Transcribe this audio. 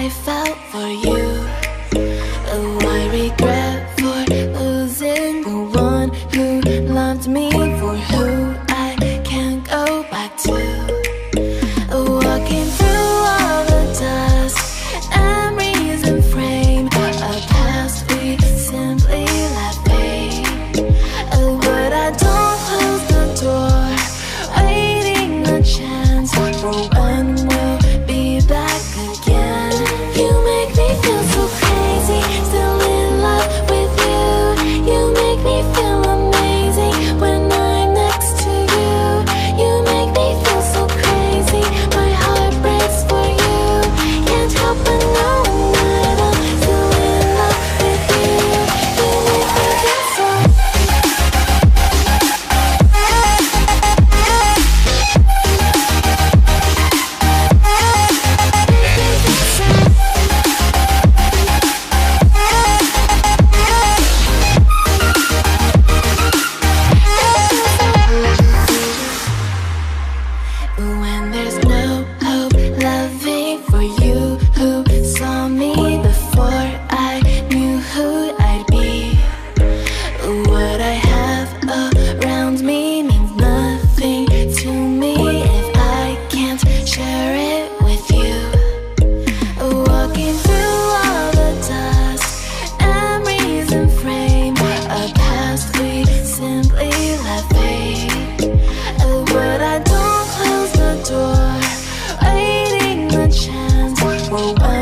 I felt for you. Oh, I regret for losing the one who loved me, for who I can't go back to. Walking through all the dust, memories and frame, a past we simply let fade. Oh, but I don't close the door, waiting a chance for when we'll be back again. You make me feel so crazy, still in love with you. You make me feel amazing when I'm next to you. You make me feel so crazy, my heart breaks for you. Can't help but knowing that I'm still in love with you. You make me feel so. When there's no hope, loving for you who saw me before I knew who I'd be. What I have around me means nothing to me if I can't share it with you. Walking through all the dust, memories and frame, a past we simply let fade. But I don't close the door, waiting a chance for when